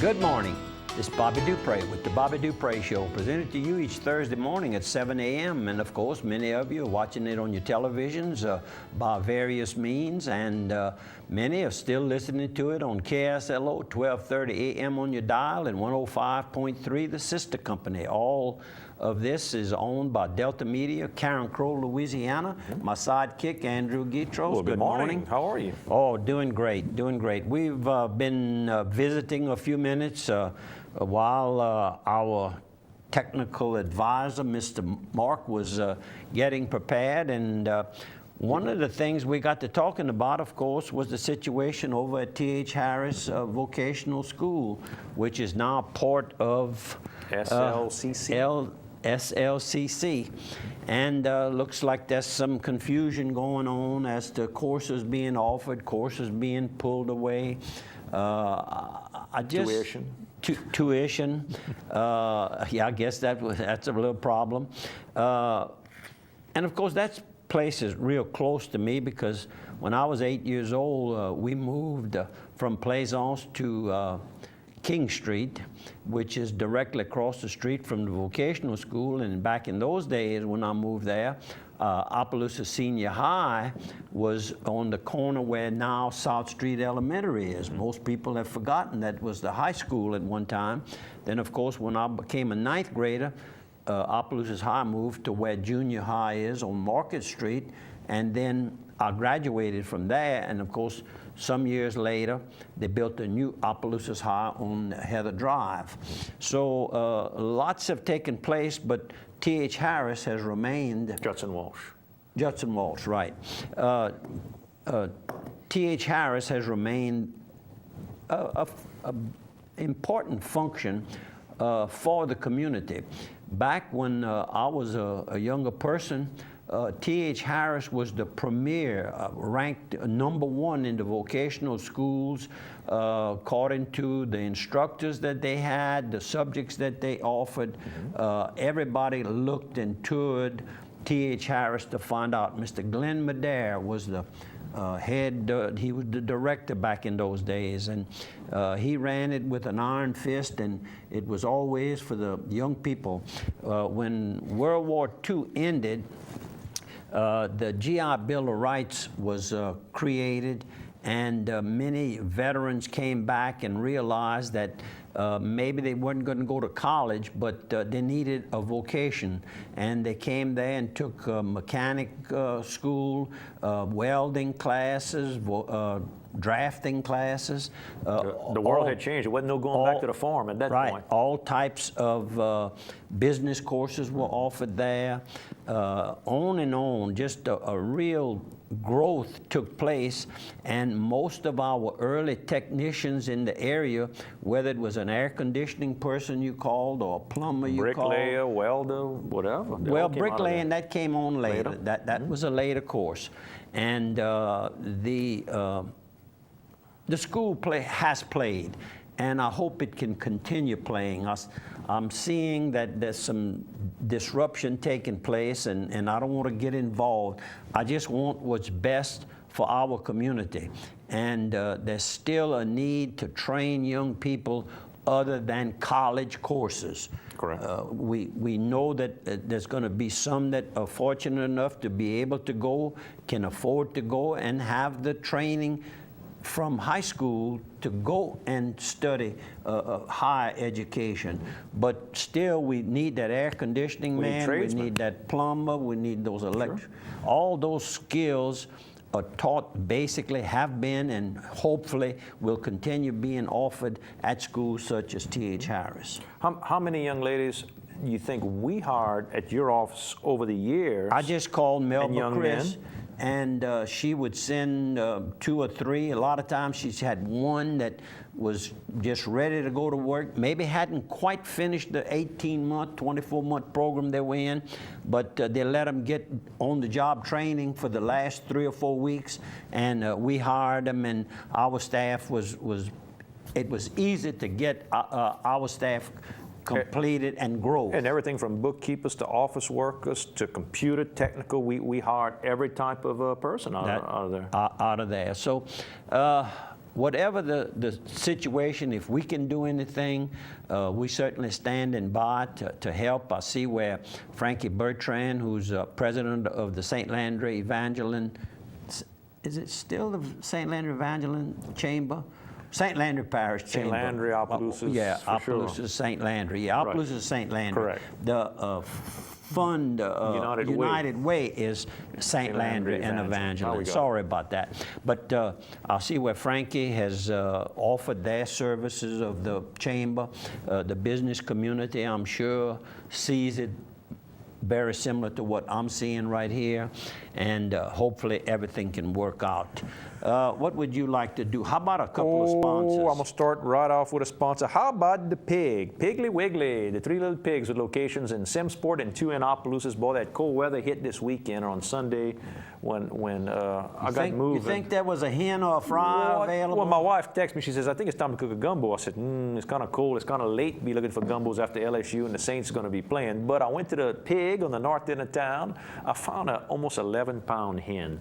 Good morning. This is Bobby Dupre with the Bobby Dupre Show, presented to you each Thursday morning at 7 a.m. And of course, many of you are watching it on your televisions by various means, and many are still listening to it on KSLO, 1230 a.m. on your dial, and 105.3, the sister company. All of this is owned by Delta Media, Karen Crow, Louisiana. My sidekick, Andrew Guitros. Well, good morning. How are you? Oh, doing great, doing great. We've been visiting a few minutes while our technical advisor, Mr. Mark, was getting prepared. And one of the things we got to talking about, of course, was the situation over at T.H. Harris Vocational School, which is now part of SLCC. And looks like there's some confusion going on as to courses being offered, courses being pulled away. Tuition. Yeah, I guess that's a little problem. And of course, that place is real close to me because when I was 8 years old, we moved from Plaisance to King Street, which is directly across the street from the vocational school. And back in those days when I moved there, Opelousas Senior High was on the corner where now South Street Elementary is. Most people have forgotten that was the high school at one time. Then, of course, when I became a ninth grader, Opelousas High moved to where Junior High is on Market Street, and then I graduated from there. And of course, some years later, they built a new Opelousas High on Heather Drive. So lots have taken place, but T.H. Harris has remained. Judson Walsh, right. T.H. Harris has remained an important function for the community. Back when I was a younger person, T.H. Harris was the premier, ranked #1 in the vocational schools, according to the instructors that they had, the subjects that they offered. Everybody looked and toured T.H. Harris to find out. Mr. Glenn Madare was the he was the director back in those days, and he ran it with an iron fist, and it was always for the young people. When World War II ended, the GI Bill of Rights was created, and many veterans came back and realized that maybe they weren't going to go to college, but they needed a vocation. And they came there and took mechanic school, welding classes, drafting classes. The world had changed. There wasn't no going back to the farm at that point. All types of business courses were offered there. On and on, just a real growth took place, and most of our early technicians in the area, whether it was an air conditioning person you called or a plumber you called. Bricklayer, welder, whatever. Well, bricklaying, that came on later. That was a later course. And the school has played, and I hope it can continue playing. I'm seeing that there's some disruption taking place, and I don't want to get involved. I just want what's best for our community. And there's still a need to train young people other than college courses. Correct. We know that there's going to be some that are fortunate enough to be able to go, can afford to go, and have the training from high school to go and study higher education. But still, we need that air conditioning man, we need that plumber, we need those electric. All those skills are taught, basically have been, and hopefully will continue being offered at schools such as T.H. Harris. How many young ladies you think we hired at your office over the years? I just called Melba Chris. Men? And she would send 2 or 3. A lot of times she's had one that was just ready to go to work, maybe hadn't quite finished the 18-month, 24-month program they were in, but they let them get on-the-job training for the last 3 or 4 weeks, and we hired them, and our staff it was easy to get our staff completed and grow. And everything from bookkeepers to office workers to computer technical, we hired every type of person out of there. Out of there. So whatever the situation, if we can do anything, we certainly standing by to help. I see where Frankie Bertrand, who's president of the St. Landry Evangeline, is it still the St. Landry Evangeline Chamber? St. Landry Parish Chamber. St. Landry, Opelousas, yeah, for Opelousas, sure. St. Landry. Yeah, Opelousas, St. Landry. Correct. The fund, United Way is St. Landry and Evangeline. Sorry about that. But I see where Frankie has offered their services of the chamber. The business community, I'm sure, sees it very similar to what I'm seeing right here, and hopefully everything can work out. What would you like to do? How about a couple of sponsors? I'm going to start right off with a sponsor. How about the pig? Piggly Wiggly, the 3 little pigs with locations in Simsport and 2 in Opelousas. Boy, that cold weather hit this weekend or on Sunday when I got moving. You think there was a hen or a fry available? Well, my wife texted me. She says, I think it's time to cook a gumbo. I said, it's kind of cold. It's kind of late to be looking for gumbos after LSU and the Saints are going to be playing. But I went to the pig on the north end of town. I found an almost 11-pound hen.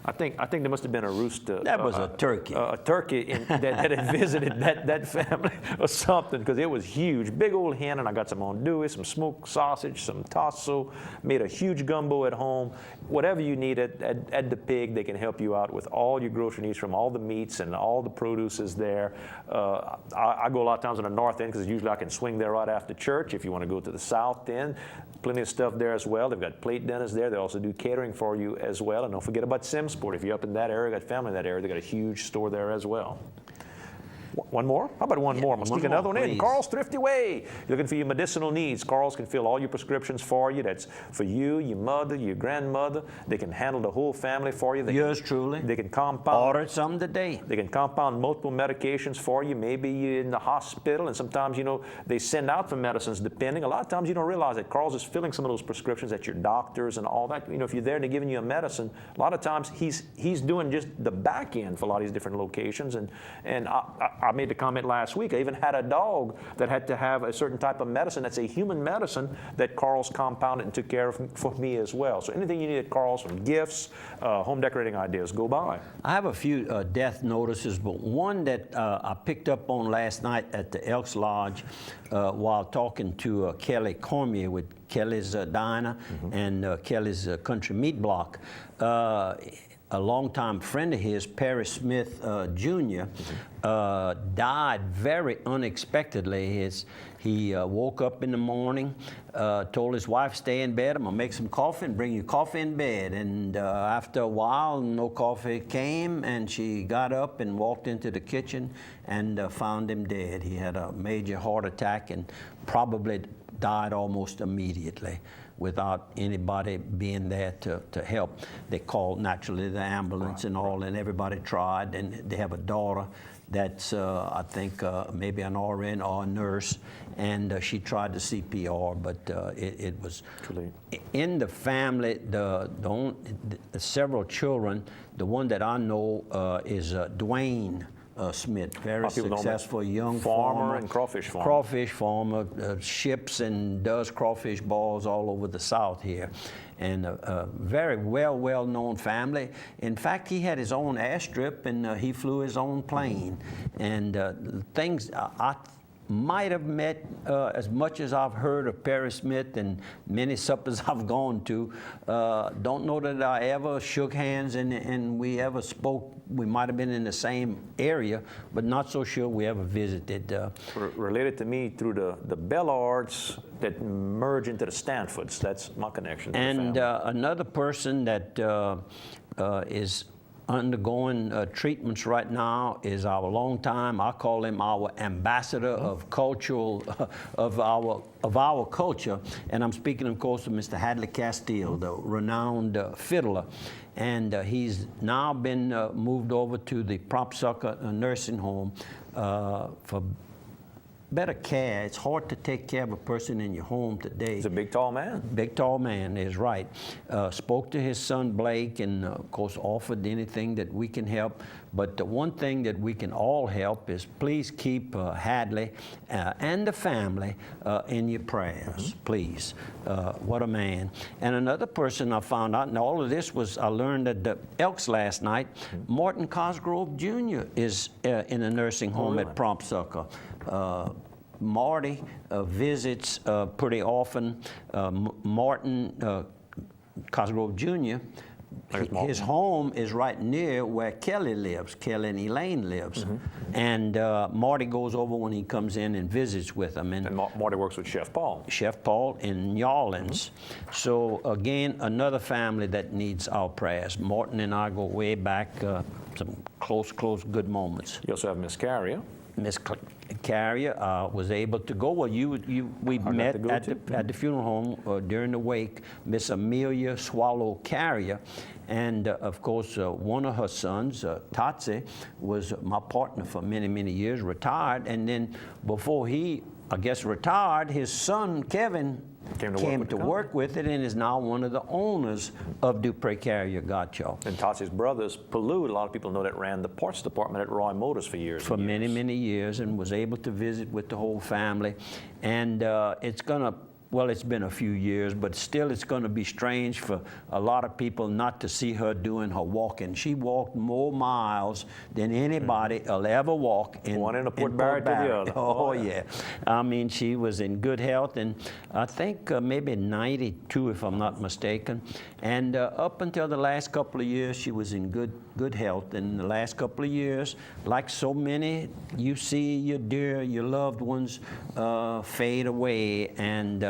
I think there must have been a rooster. That was a turkey. A turkey that had visited that family or something, because it was huge. Big old hen, and I got some andouille, some smoked sausage, some tasso, made a huge gumbo at home. Whatever you need at the pig, they can help you out with all your grocery needs from all the meats and all the produce is there. I go a lot of times on the north end because usually I can swing there right after church. If you want to go to the south end, plenty of stuff there as well. They've got plate dinners there. They also do catering for you as well. And don't forget about Simsport. If you're up in that area, got family in that area, they got a huge store there as well. One more? How about one more? I'm going to sneak another one in. Carl's Thrifty Way. You're looking for your medicinal needs. Carl's can fill all your prescriptions for you. That's for you, your mother, your grandmother. They can handle the whole family for you. Yours truly. They can compound. Order some today. They can compound multiple medications for you. Maybe you're in the hospital, and sometimes, they send out for medicines depending. A lot of times you don't realize that Carl's is filling some of those prescriptions at your doctors and all that. If you're there and they're giving you a medicine, a lot of times he's doing just the back end for a lot of these different locations. And I made the comment last week. I even had a dog that had to have a certain type of medicine that's a human medicine that Carl's compounded and took care of for me as well. So anything you need at Carl's, from gifts, home decorating ideas, go by. I have a few death notices, but one that I picked up on last night at the Elks Lodge while talking to Kelly Cormier with Kelly's Diner and Kelly's Country Meat Block. A longtime friend of his, Perry Smith Jr., died very unexpectedly. He woke up in the morning, told his wife, stay in bed, I'm going to make some coffee and bring you coffee in bed. And after a while, no coffee came, and she got up and walked into the kitchen and found him dead. He had a major heart attack and probably died almost immediately without anybody being there to help. They called, naturally, the ambulance and all, and everybody tried. And they have a daughter that's, I think, maybe an RN or a nurse, and she tried the CPR, but it was in the family. The several children. The one that I know is Dwayne Smith, very successful young farmer and crawfish farmer. Crawfish farmer, ships and does crawfish balls all over the South here. And a very well-known family. In fact, he had his own airstrip, and he flew his own plane. And things I might have met, as much as I've heard of Perry Smith and many suppers I've gone to, don't know that I ever shook hands and we ever spoke. We might have been in the same area, but not so sure we ever visited. Related to me through the Bellards that merge into the Stanfords. That's my connection to the family. Another person that is undergoing treatments right now is our longtime, I call him our ambassador of cultural, of our culture, and I'm speaking, of course, of Mr. Hadley Castile, the renowned fiddler. And he's now been moved over to the Prop Sucker nursing home for better care. It's hard to take care of a person in your home today. He's a big, tall man. Big, tall man is right. Spoke to his son Blake, and of course offered anything that we can help. But the one thing that we can all help is please keep Hadley and the family in your prayers, please. What a man. And another person I found out, and all of this was, I learned at the Elks last night, Morton Cosgrove Jr. is in a nursing home at Prompt Succor. Marty visits pretty often. Martin Cosgrove Jr., his home is right near where Kelly lives. Kelly and Elaine lives. And Marty goes over when he comes in and visits with them. And Marty works with Chef Paul. Chef Paul in New Orleans. So again, another family that needs our prayers. Morton and I go way back, some close, good moments. You also have Miss Carrier. Miss Carrier was able to go. Well, we met at the funeral home during the wake. Miss Amelia Swallow Carrier, and of course one of her sons, Tatsi, was my partner for many years. Retired, and then before he, I guess, retired, his son Kevin came to work with it and is now one of the owners of Dupree Carrier Gotcha. And Tatsi's brothers, Palud, a lot of people know that ran the parts department at Roy Motors for years. For many years, and was able to visit with the whole family. And it's gonna, well, it's been a few years, but still it's going to be strange for a lot of people not to see her doing her walking. She walked more miles than anybody will ever walk in one in a Port Barrett to the other. Oh, yeah. I mean, she was in good health, and I think maybe 92, if I'm not mistaken. And up until the last couple of years, she was in good health. And the last couple of years, like so many, you see your dear, your loved ones fade away, and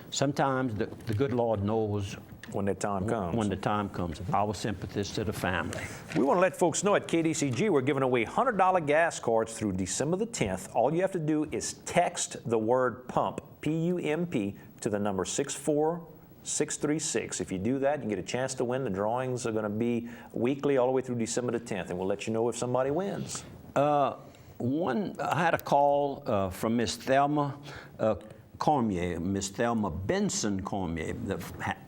sometimes the good Lord knows when the time comes. When the time comes. Our sympathies to the family. We want to let folks know at KDCG we're giving away $100 gas cards through December the 10th. All you have to do is text the word PUMP, P-U-M-P, to the number 64636. If you do that, you get a chance to win. The drawings are going to be weekly all the way through December the 10th, and we'll let you know if somebody wins. I had a call from Miss Thelma Cormier, Miss Thelma Benson Cormier,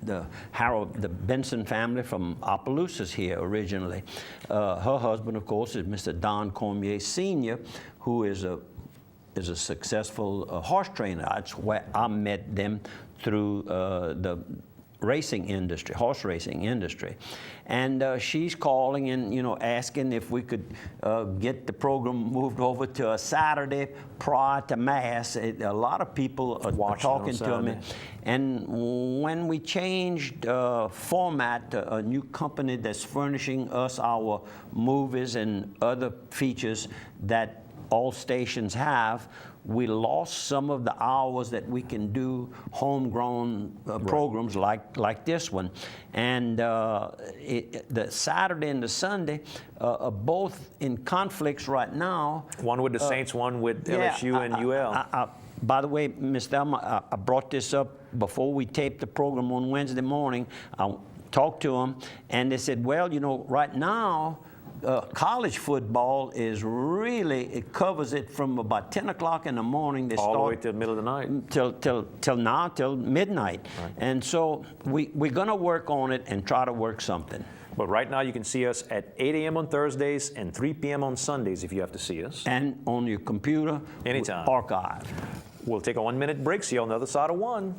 the Benson family from Opelousas here originally. Her husband, of course, is Mr. Don Cormier Sr., who is a successful horse trainer. That's where I met them through the racing industry, horse racing industry. And she's calling and, asking if we could get the program moved over to a Saturday prior to Mass. A lot of people are talking to me. And when we changed format, a new company that's furnishing us our movies and other features that all stations have, we lost some of the hours that we can do homegrown programs like this one. And the Saturday and the Sunday are both in conflicts right now. One with the Saints, one with LSU and UL. By the way, Ms. Thelma, I brought this up before we taped the program on Wednesday morning. I talked to them, and they said, well, right now, college football is really, it covers it from about 10 o'clock in the morning. They all start the way till the middle of the night. Till midnight. Right. And so we're going to work on it and try to work something. But right now you can see us at 8 a.m. on Thursdays and 3 p.m. on Sundays if you have to see us. And on your computer. Anytime. Archive. We'll take a 1-minute break. See you on the other side of one.